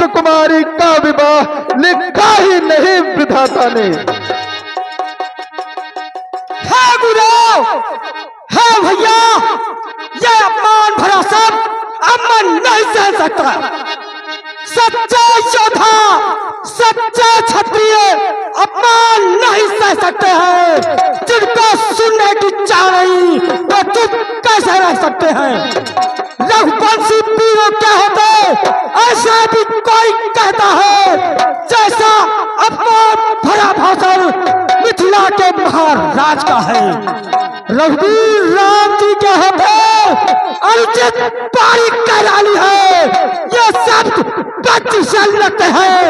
सुकुमारी का विवाह लिखा ही नहीं विधाता ने। है गुरु, है भैया, ये अपमान भरा सब अब मैं नहीं सह सकता। सच्चा योद्धा, सच्चा क्षत्रिय अपमान नहीं सह सकते हैं। जिनको सुनने की चाह नहीं तो चुप कैसे रह सकते हैं? रघुवंशी वीरों क्या होते ऐसा भी कोई कहता है, जैसा अपमान भरा भाषण मिथिला के महाराज का है। रघुवीर राम जी क्या होते अनुचित पारी कराली है। ये शब्द बच्चे लगते हैं,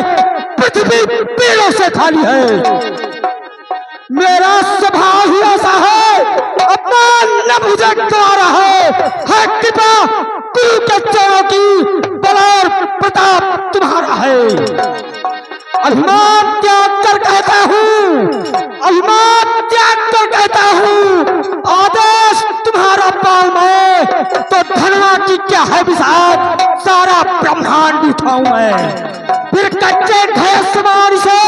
पृथ्वी पेड़ों से खाली है। मेरा स्वभाव ही ऐसा है, अपमान न मुझे द्वारा है कृपा गुरु के चरणों की, बल और प्रताप तुम्हारा है। अभिमान त्याग कर कहता हूँ, अभिमान त्याग कर कहता हूँ, आदेश तुम्हारा पाऊं मैं तो धनवा की क्या है विषाद, सारा ब्रह्मांड उठाऊं मैं। फिर कच्चे घे समान से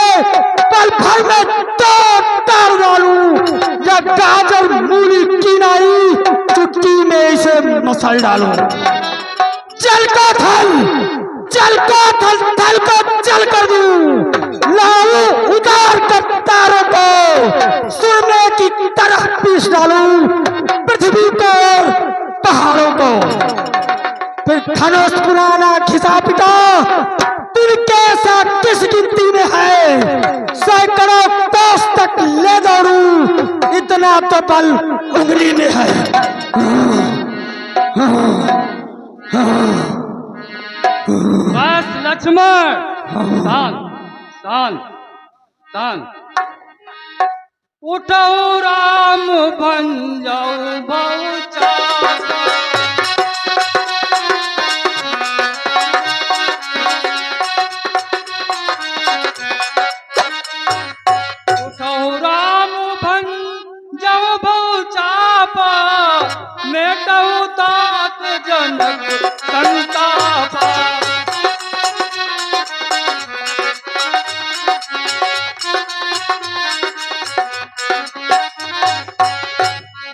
पल भर में तार डालूं, या गाजर मूली की नाई चुटकी में इसे मसल डालूं। चल को थल, चल को थल, थल को चल कर दूं, लाऊं उतार कर तारों को, सुरने की तरह पीस डालूं पृथ्वी को और पहाड़ों को। फिर धनुष पुराना घिसा पिटा तिनके साथ किस गिनती में है, सैकड़ों कोस तक ले दौड़ूं, इतना तो बल उंगली में है। बस लक्ष्मण, शांत शांत शांत। उठो राम भंजऊ बहुचार, मेटऊ तात जनक संतापा।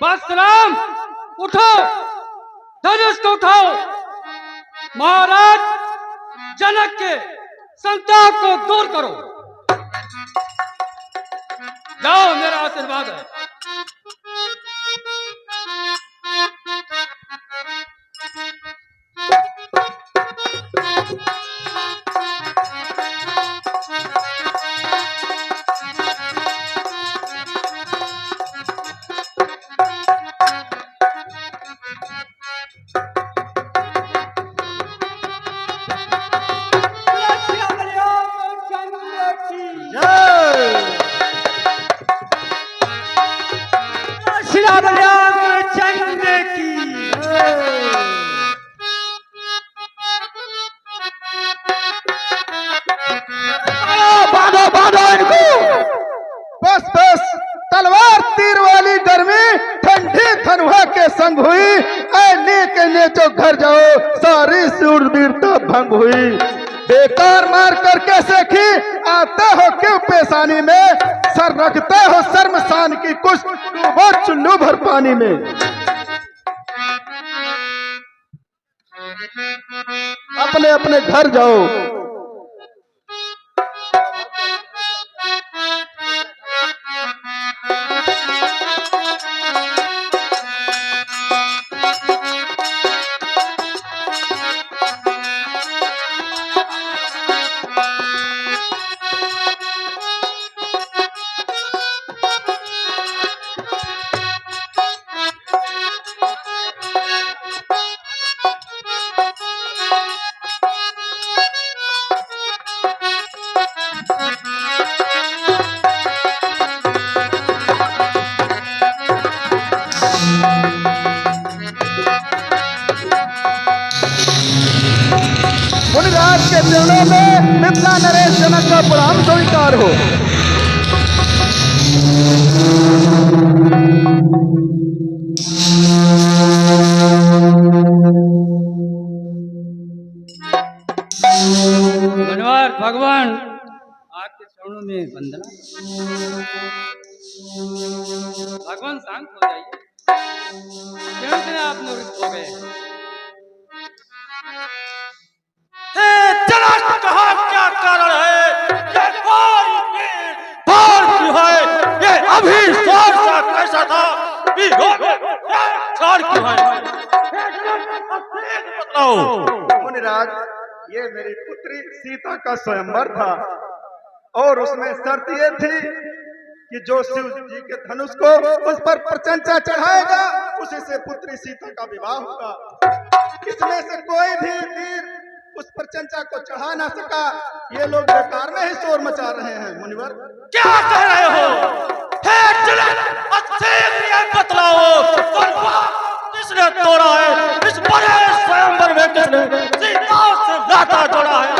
बस राम उठो, धनुष को उठाओ, महाराज जनक के संताप को दूर करो। जाओ, मेरा आशीर्वाद है। तलवार तीर वाली गर्मी ठंडी धनुहा के संग हुई। ऐने के ने जो घर जाओ सारी शूरवीरता भंग हुई। बेकार मार कर कैसे खी आते हो क्यों पेशानी में, सर रखते हो शर्मसान की कुछ वो चुल्लू भर पानी में। अपने अपने घर जाओ। मुनिराज के चरणों में मिथिला नरेश जनक का प्रणाम स्वीकार हो। धन्यवाद भगवान, आपके चरणों में वंदना। भगवान शांत हो जाइए, क्यों से आप निवृत्त हो गए? चला कहा क्या कारण है, ये बार क्यों है, ये अभी सोच सा कैसा था, क्यों है? मुनिराज, ये मेरी पुत्री सीता का स्वयंवर था और उसमें शर्त ये थी कि जो शिव जी के धनुष को उस पर प्रशंसा चढ़ाएगा उसी से पुत्री सीता का विवाह होगा। इसमें से कोई भी वीर उस प्रशंसा को चढ़ा ना सका। ये लोग बेकार में ही शोर मचा रहे हैं। मुनिवर, क्या कह रहे हो? बतलाओ, किसने तोड़ा है इस बड़े स्वयंवर में, किसने सीता से नाता जोड़ा है?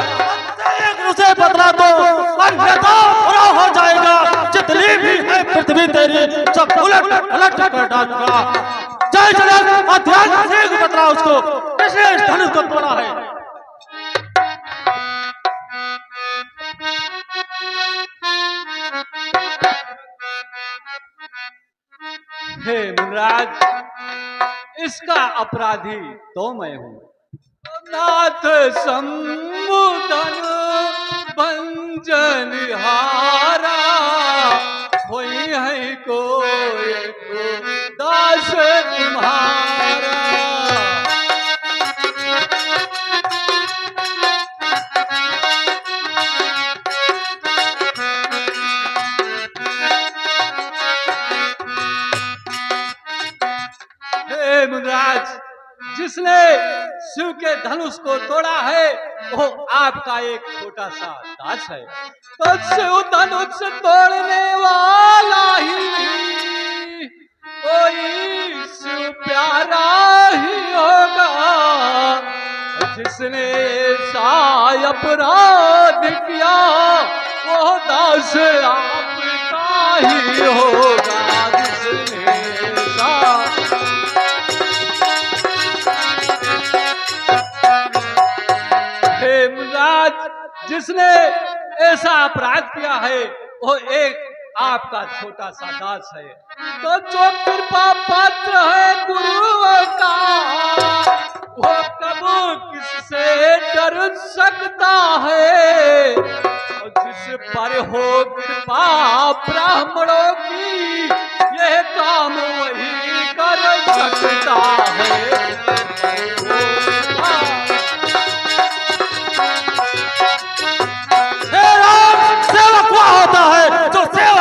उसे बतला दो, अन्यथा बुरा हो जाएगा। जितनी भी है पृथ्वी तेरी, सब उलट पलट कर डालूंगा। जय जनक, अध्यात्म से बतला उसको, किसने इस धनुष को तोड़ा है? हे मुनिराज, इसका अपराधी तो मैं हूँ। नाथ संबुधन भंजन हारा, कोई है कोई दास तुम्हारा। हे मुनिराज, जिसने शिव के धनुष को तोड़ा है वो आपका एक छोटा सा दास है। तो शिव धनुष तोड़ने वाला ही कोई शिव प्यारा ही होगा। जिसने सा अपराध किया वो दास आपका ही होगा। जिसने सा जिसने ऐसा अपराध किया है वो एक आपका छोटा सा दास है। तो जो कृपा पात्र है गुरुओं का, वो कब किससे डर सकता है। और जिस पर हो कृपा ब्राह्मणों की, यह काम वही कर सकता है।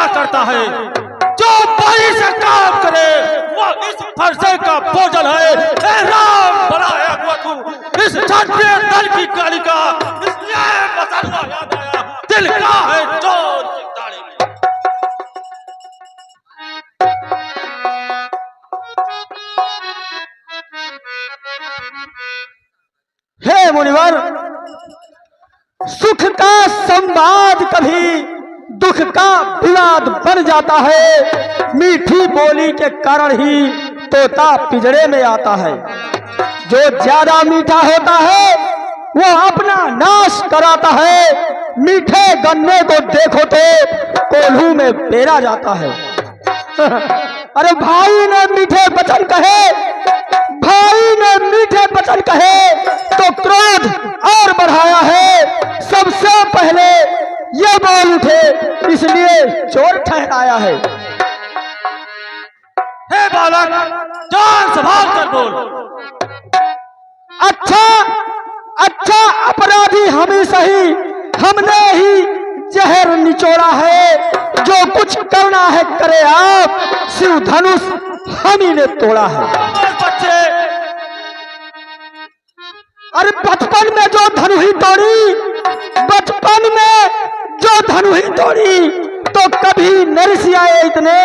करता है, जो बड़ी से काम करे वो इस फरसे का भोजन है। हे राम, बनाया हुआ तू इस क्षत्रिय दल की कालिका, इसलिए बसरवा याद आया, दिल का है चोर की दाढ़ी में। हे मुनिवर, सुख का संवाद कभी दुख का विवाद बन जाता है। मीठी बोली के कारण ही तोता पिंजरे में आता है। जो ज्यादा मीठा होता है वो अपना नाश कराता है। मीठे गन्ने को देखो तो कोल्हू में पेरा जाता है। अरे भाई ने मीठे वचन कहे, भाई ने मीठे वचन कहे तो क्रोध और बढ़ाया है। सबसे पहले ये बोल उठे, इसलिए चोर ठहराया है। हे बालक, जान संभाल कर बोल। अच्छा अपराधी हम ही सही, हमने ही जहर निचोड़ा है। जो कुछ करना है करे आप, शिव धनुष हम ही ने तोड़ा है। बच्चे, अरे बचपन में जो धनु ही तोड़ी, बचपन में जो धनु ही तोड़ी तो कभी नरसी आए इतने।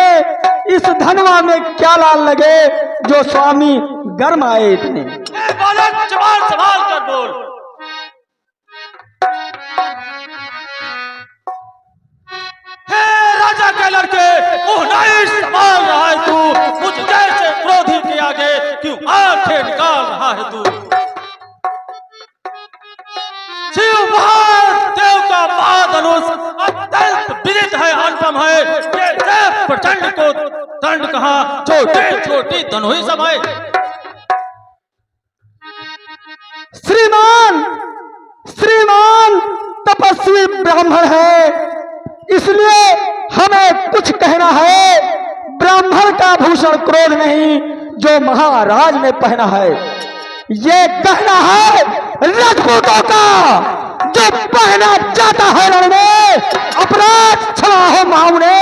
इस धनवा में क्या लाल लगे जो स्वामी गर्म आए इतने। बालक, जवान संभाल कर बोल। हे राजा के लड़के, नहीं संभाल रहा है तू। मुझ जैसे क्रोधी के आगे क्यों आंखें निकाल रहा है तू। शिव धनुष अत्यंत विदित है, अनुपम है। ये देव प्रचंड को दंड कहा, छोटी छोटी धनुष समय। श्रीमान श्रीमान तपस्वी ब्राह्मण है, इसलिए हमें कुछ कहना है। ब्राह्मण का भूषण क्रोध नहीं, जो महाराज ने पहना है। ये कहना है राजपूतों का, जो पहना जाता है रण में। अपराध क्षमा हो मामूने,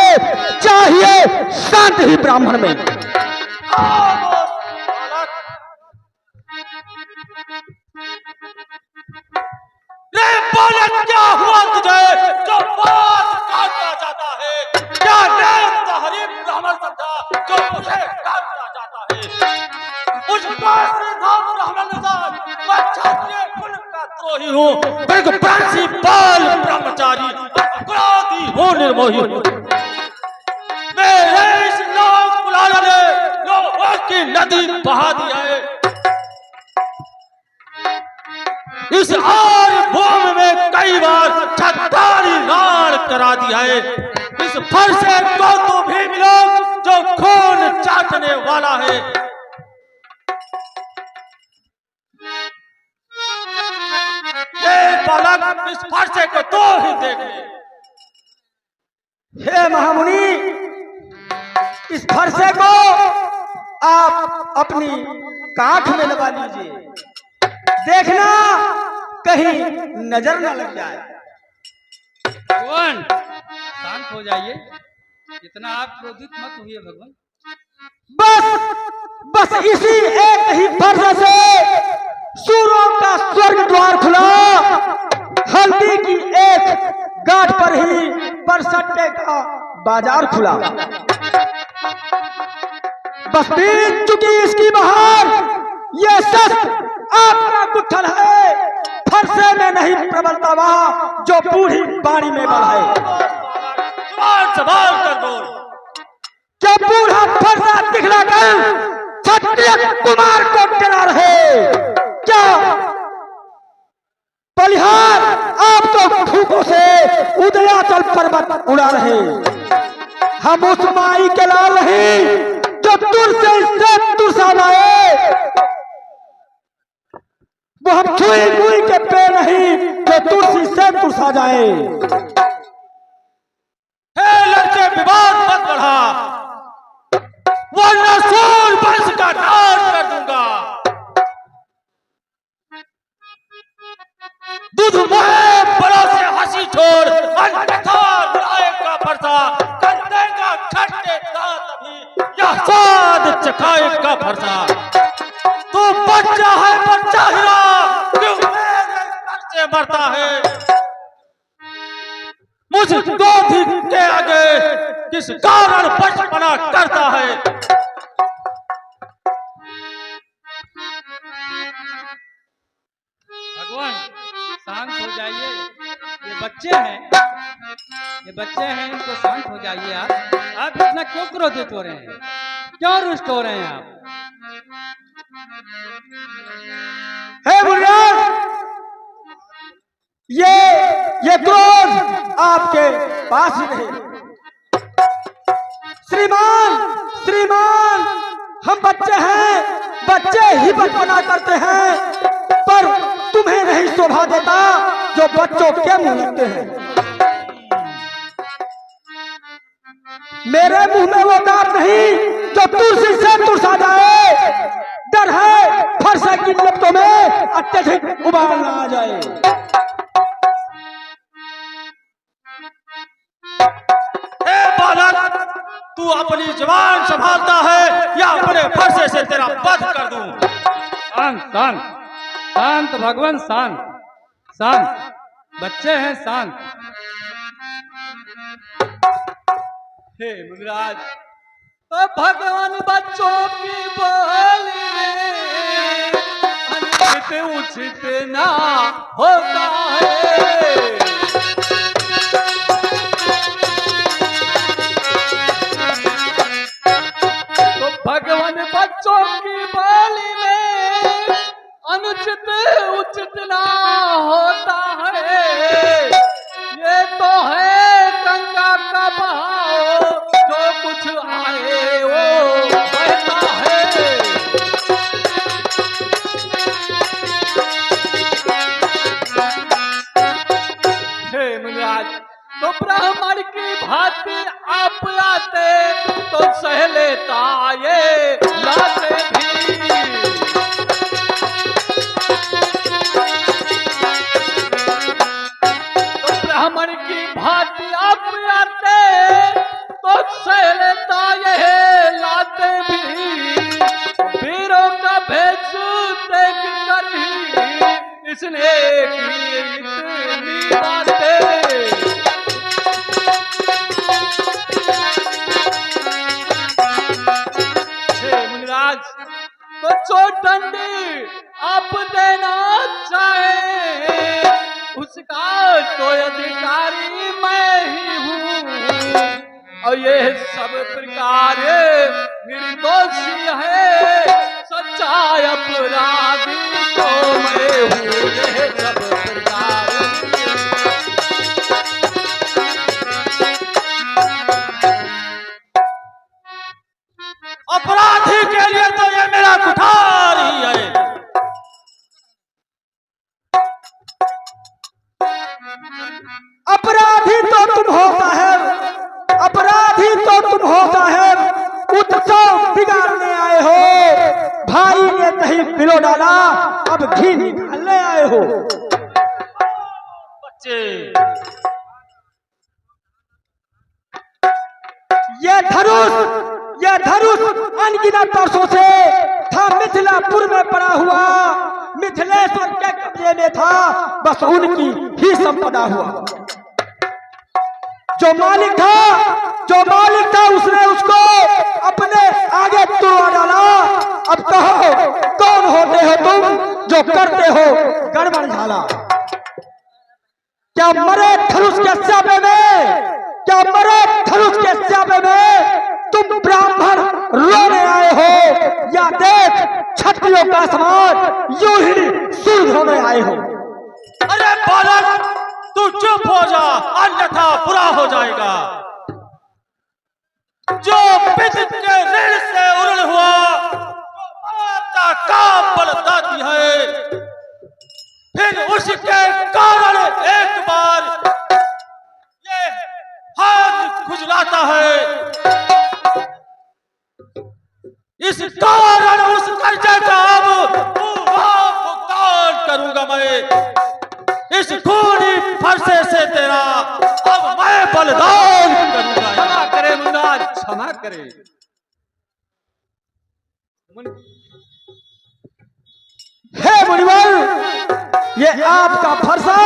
चाहिए शांति ही ब्राह्मण में। रे बालक, क्या हुआ तुझे जो बात काटता जाता है? क्या नेम हरि ब्राह्मण समझा जो मुझे काटता जाता है? मुझ ब्राह्मण निजात, मैं क्षत्रिय कुल का द्रोही हूँ, बिल्कुल प्रांशीपाल ब्रह्मचारी, अपराधी हूँ, निर्मोही हूँ। मेरे इस लोक कुलाल ने लोगों की नदी बहा दिया है। इस आर्य भूमि में कई बार छतारी राण करा दिया है। इस फरसे को तो भी मिलो जो खून चाटने वाला है। हे बालक, इस फरसे को तो ही देख ले। हे महामुनि, इस फरसे को आप अपनी काख में लगा लीजिए, देखना कहीं नजर न लग जाए। भगवान शांत हो जाइए, इतना आप क्रोधित मत होइए भगवान। बस इसी एक ही फरसे से सूरों का स्वर्ग द्वार खुला। हल्दी की एक गांठ पर ही बरसट्टे का बाजार खुला। बस बीत चुकी इसकी बहार, ये सच आपका गुत्थल है। फरसे में नहीं प्रबलता वहां जो बूढ़ी बाड़ी में बल है। सवाल कर बोल। क्या बूढ़ा फरसा दिखलाकर क्षत्रिय कुमार को डरा रहे? क्या बलिहार आप तो फूकों से उदयाचल पर्वत उड़ा रहे? हम उस माई के लाल नहीं जो दूर से इससे तुरसा लाए। वो हम छुई मुई के पे नहीं जो तुलसी से तुरसा जाए। हे लड़के, विवाद मत बढ़ा, वरना सूर वंश का नाश कर दूंगा। दूध मुहे बड़ों से हंसी छोड़, अन्यथा बुलाएगा फरसा, कर देगा खट्टे दांत भी, या स्वाद चखाएगा फरसा। तू बच्चा है, बच्चा हीरा, क्यों मेरे घर से मरता है? मुझ क्रोधी के आगे किस कारण बचपना करता है? भगवान शांत हो जाइए, ये बच्चे हैं, इनको शांत हो जाइए। आप इतना क्यों क्रोधित हो रहे हैं, क्यों रुष्ट हो रहे हैं आप? हे बुढ़िया, ये क्रोध आपके पास ही रहे। श्रीमान, हम बच्चे हैं, बच्चे ही बचपना करते हैं, पर तुम्हें नहीं शोभा देता जो बच्चों के मुंह लगते हैं। मेरे मुंह में वो दांत नहीं जो तुलसी से तुरसा जाए। डर है फरसे की लपटों में अत्यधिक उबाल ना आ जाए। हे बालक, तू अपनी जवान संभालता है या अपने फरसे से तेरा वध कर दूं? शांत भगवान, शांत, बच्चे हैं, शांत। हे मुगराज, तो भगवान बच्चों की बोली में अनुचित उचित ना होता है। तो भगवान बच्चों की बोली में अनुचित उचित ना होता है। ये तो ब्राह्मण की भांति आप आते तो सह लेता ये लाते भी। तो ब्राह्मण की भांति आप आते तो सह लेता ये लाते भी। वीरों का भेष देख कर ही इसने की इतनी बातें। हे मुनिराज, तो चोटंडी आप देना चाहे उसका तो अधिकारी मैं ही हूँ। और ये सब प्रकार निर्दोषी है, सच्चा अपराधी तो मैं हूँ। ये सब प्रकार अपराधी के लिए तो ये मेरा कुठार ही है। अपराधी तो तुम हो साहेब, अपराधी तो तुम हो साहेब। उत्सव बिगाड़ने आए हो, भाई ने दही पिलो डाला, अब घी निकालने आए हो। बच्चे ये धनुष अनगिनत वर्षों से था मिथिलापुर में पड़ा हुआ, मिथिलेश्वर के कब्जे में था, बस उनकी ही संपदा हुआ। जो मालिक था उसने उसको अपने आगे तुड़वा डाला। अब कहो कौन होते हो तुम जो करते हो गड़बड़ झाला। क्या मरे धनुष के स्यापे में, क्या मरे धनुष के स्यापे में तुम ब्राह्मण रोने आए हो, या देख क्षत्रियों का समाज यूं ही सुर होने आए हो। अरे बालक, तू चुप हो जा, अन्यथा बुरा हो जाएगा। जो पिता के ऋण से उरण हुआ, माता का बलदाती है, फिर उसके कारण एक बार ये हाथ खुजलाता है। इस कारण उस कर्जे का अब पूरा भुगतान करूंगा मैं। इस खूनी फरसे से तेरा अब मैं बलिदान करूंगा। क्षमा करे मुनिराज, क्षमा करे। हे मुनिवर, ये आपका फरसा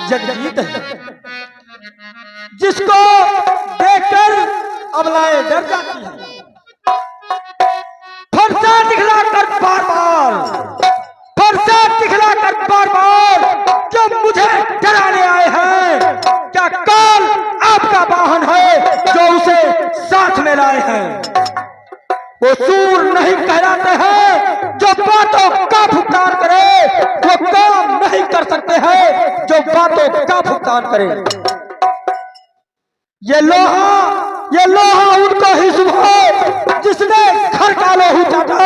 जगजीत है, जिसको देखकर अबलाएं डर जाती है। फरसा दिखलाकर बार बार जो मुझे डराने आए हैं, क्या काल आपका वाहन है जो उसे साथ में लाए हैं। वो सूर नहीं कहलाते हैं जो बातों का भुगतान करे, वो काम नहीं कर सकते हैं जो बातों का भुगतान करे। ये लोहा उनको ही सुबह जिसने घर का लोहू चाटा,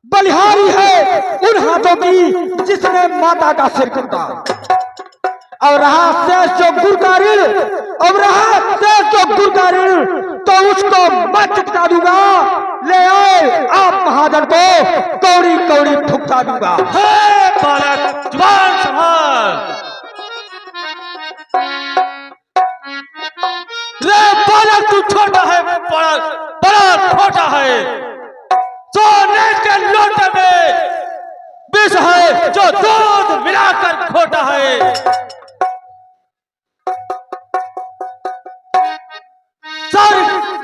बलिहारी है उन हाथों की जिसने माता का सिर कटा। और रहा शेष जो गुर का ऋण, तो उसको मैं चुकता दूंगा। ले आए आप महाजन को कौड़ी कौड़ी भुगता दूंगा। हे बालक, जुबान संभाल। रे बालक, तू छोटा है, बड़ा छोटा है। सोने के लोटे में विष है जो दूध मिलाकर खोटा है।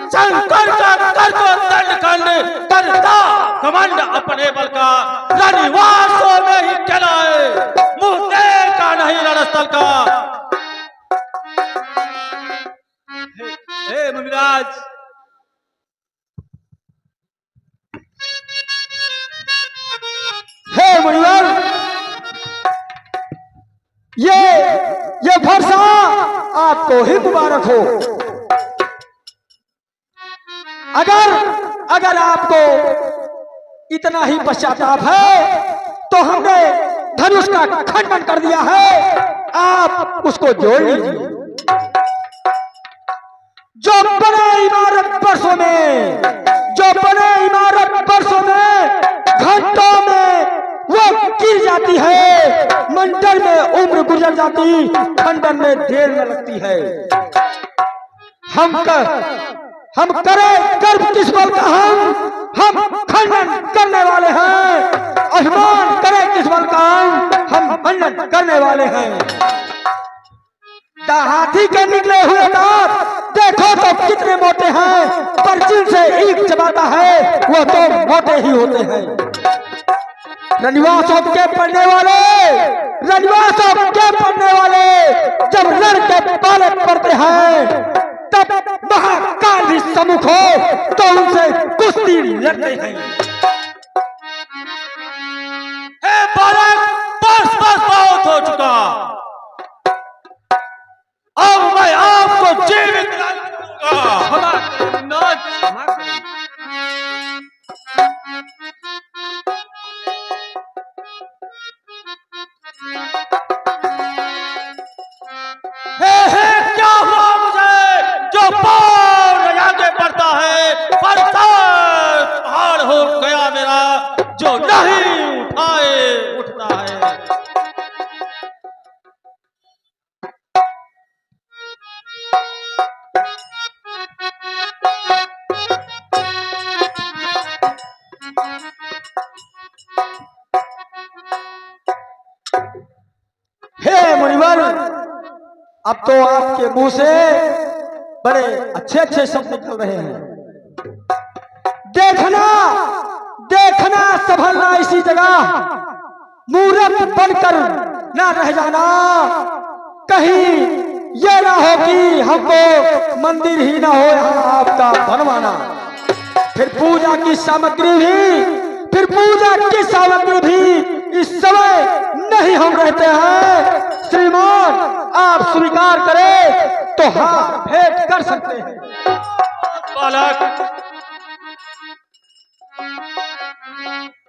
शंकर का कर को दंड करता कमंड अपने बल का, रनिवासों में ही चला है, मुंह देखा नहीं रणस्थल का। हे मुनिराज, हे मुनिवर, ये फरसा आपको ही मुबारक हो। अगर आपको इतना ही पश्चाताप है तो हमने धनुष का खंडन कर दिया है। आप उसको जोड़ लीजिए। जो बने इमारत बरसों में, जो बने इमारत बरसों में, घंटों में वो गिर जाती है, मंडल में उम्र गुजर जाती, खंडन में देर न लगती है। हम करें गर्व किस बल का, हम खंडन करने वाले हैं। अभिमान करें किस बल का, हम खंडन करने वाले हैं। हाथी के निकले हुए दांत देखो तो कितने मोटे हैं, पर जिनसे ईख चबाता है वो तो मोटे ही होते हैं। रनिवासों के पढ़ने वाले, रनिवासों के पढ़ने वाले जब लड़के पालक पड़ते हैं, तब महाकाल ही सम्मुख हो तो उनसे कुश्ती लड़ते हैं। हे बालक, बस बस बहुत हो चुका। अब मैं आपको जीवित रखूंगा। क्षमा करें मुन्नाज, क्षमा करें। हे क्या हुआ मुझे, जो पार आगे बढ़ता है पहाड़ हो गया मेरा, जो नहीं उठाए उठता है। हे मुनिवर, अब तो आपके मुंह से बड़े अच्छे अच्छे शब्द निकल रहे हैं। देखना देखना संभलना इसी जगह, मूर्ख बनकर ना रह जाना। कहीं ये ना हो कि हमको मंदिर ही ना हो यहाँ आपका बनवाना। फिर पूजा की सामग्री भी इस समय नहीं हम रहते हैं। श्रीमान आप स्वीकार करें तो हाथ भेंट कर सकते हैं। बालक,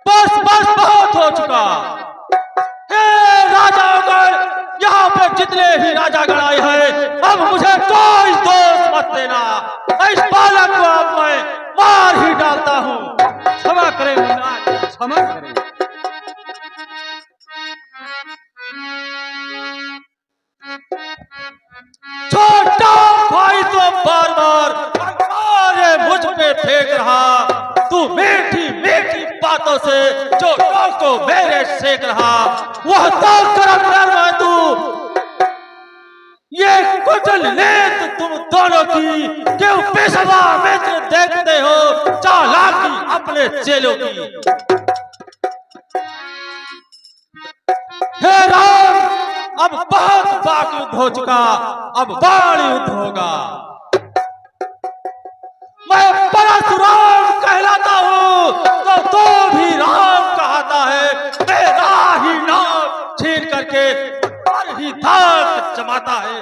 बस बस बहुत हो चुका। हे राजागण, यहाँ पे जितने ही राजागण आए हैं, अब मुझे कोई दोष मत देना। इस बालक को अब मैं मार ही डालता हूँ। क्षमा करें मुन्नाज, क्षमा करें। छोटा भाई तो बार बार मुझ पे फेंक रहा। तू मीठी मीठी बातों से जो लोग को मेरे सेक रहा, वह तो कर्म है तू। ये कुचल लेत तुम दोनों की, क्यों पेशवा मित्र देखते हो चालाकी अपने चेलों की। हे राम, अब बहुत बाक युद्ध हो चुका, अब बाण युद्ध होगा। मैं परशुराम कहलाता हूँ तो भी राम कहता है। मेरा ही नाम छीन करके पर ही धाक जमाता है।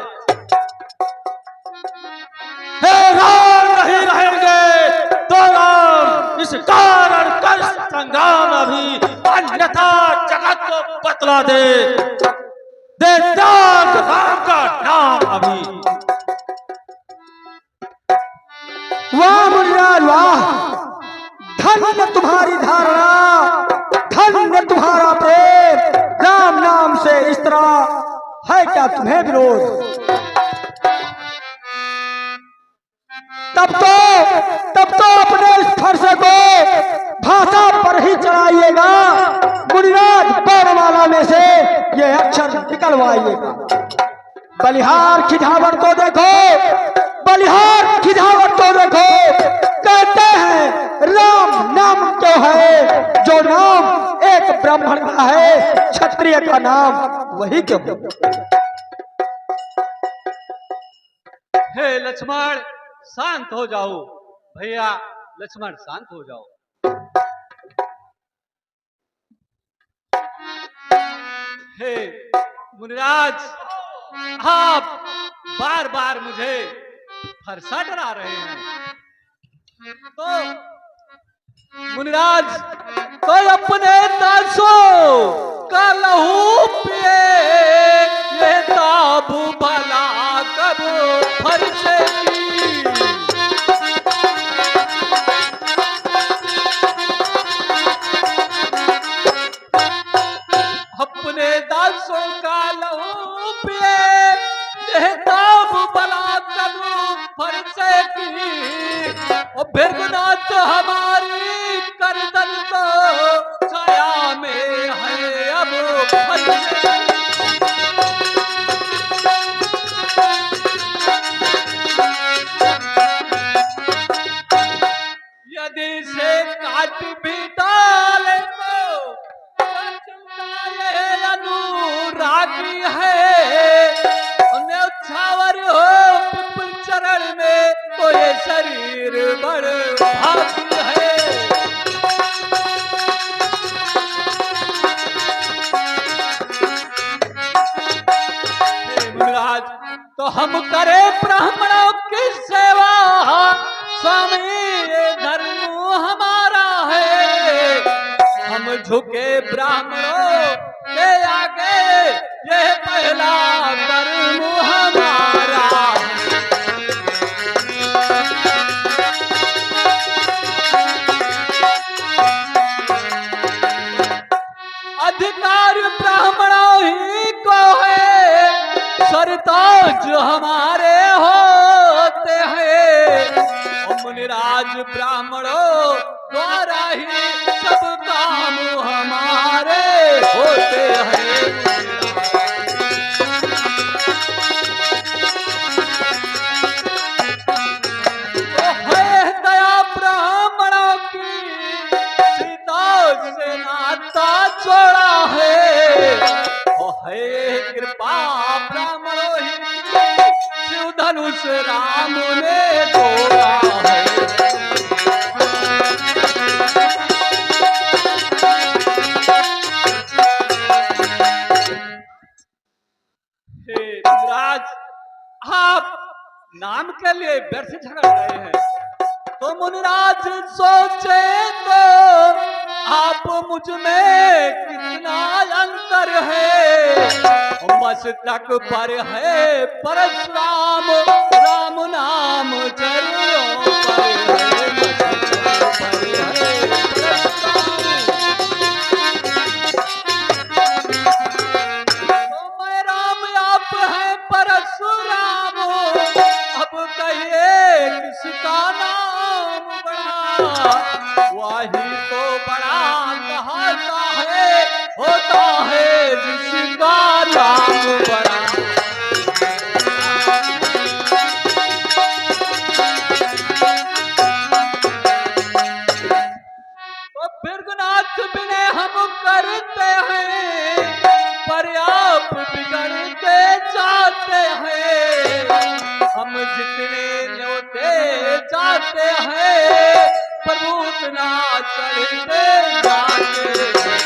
हे राम नहीं रहेंगे तो राम, इस कारण कर संग्राम अभी, अन्यथा जगत को बतला दे त्याग राम का नाम अभी। वाह मुनिराज वाह, धन्य तुम्हारी धारणा, धन्य तुम्हारा प्रेम। राम नाम से इस तरह है क्या तुम्हें विरोध? तब तो अपने इस फरसे को भाषा पर ही चढ़ाइएगा। मुनिराज वर्णमाला में से ये अक्षर निकलवाइएगा। बलिहार खिझावट को देखो, बलिहार खिझावट को देखो। कहते हैं राम नाम क्यों है, जो नाम एक ब्राह्मण का है, क्षत्रिय का नाम वही क्यों? हे लक्ष्मण शांत हो जाओ। भैया लक्ष्मण शांत हो जाओ। हे मुनिराज, आप बार बार मुझे फरसा डरा रहे हैं। तो मुनिराज तो अपने दासों का लहू पिए लेता पिए बेताब बला कबू फरसे की और भृगुनाथ हमारी करदन तो छाया में है अब फरसे। यदि से काट भी डाले तो चिंता ये अनुरागी है न्यौछावर हो पिपल चरण में तो ये शरीर बड़ भागी है। महाराज तो हम करे ब्राह्मणों की सेवा स्वामी ये धर्म हमारा है। हम झुके ब्राह्मणों के आगे ये पहला धर्म हमारा। अधिकार ब्राह्मणों ही को है सरताज हमारे होते हैं मुनिराज ब्राह्मणों द्वारा ही सब काम हमारे होते हैं। तो है दया ब्राह्मणों की सीता से नाता जोड़ा है। ओ है कृपा ब्राह्मणों ही शिव धनुष राम ने तोड़ा है। हे महाराज आप नाम के लिए व्यर्थ झगड़ रहे हैं तो मुनिराज सोचे तो आप मुझ में कितना अंतर है। मस्तक पर है परशुराम राम नाम चरणों पर है। मस्तक पर है परशुराम। अब कहिए किसका नाम बड़ा वही तो बड़ा कहता है होता है जिसका नाम बड़ा। तो भृगुनाथ बिने हम करते हैं पर्याप्त बिगड़ते जाते हैं। हम जितने न्योते जाते हैं प्रभु उतना चढ़ते जाते हैं।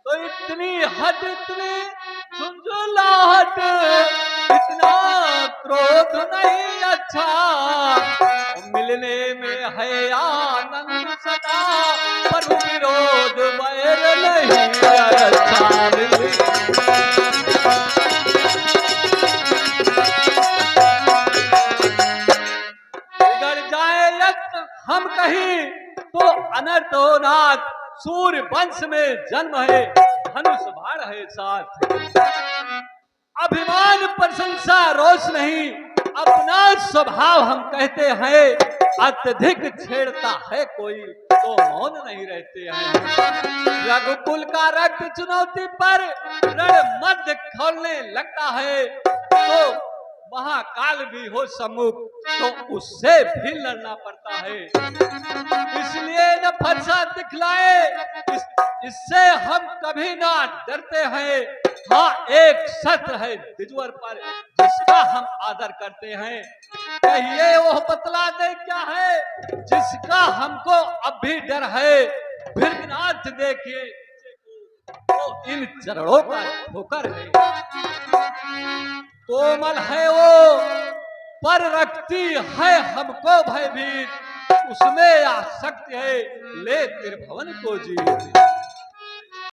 तो इतनी हद इतनी झुंझुलाहट इतना क्रोध नहीं अच्छा मिलने में है आनंद सदा पर विरोध वैर नहीं अच्छा मिलने। बिगड़ जाए यत्न हम कहीं तो अनर्थ हो नाथ। सूर्य वंश में जन्म है धनुष बाण है साथ। अभिमान प्रशंसा रोष नहीं अपना स्वभाव हम कहते हैं। अत्यधिक छेड़ता है कोई तो मौन नहीं रहते हैं। रघुकुल का रक्त चुनौती पर रण मध्य खोलने लगता है तो महाकाल भी हो सम्मुख तो उससे भी लड़ना पड़ता है। इसलिए न फरसा दिखलाए इससे हम कभी ना डरते हैं। हाँ एक सत्य है द्विजवर पर जिसका हम आदर करते हैं। कहिए वो बतला दे क्या है जिसका हमको अब भी डर है। भृगुनाथ देखिए तो इन चरणों का ठोकर है। कोमल है वो पर रखती है हमको भयभीत उसमें आसक्ति है ले त्रिभुवन को जीत।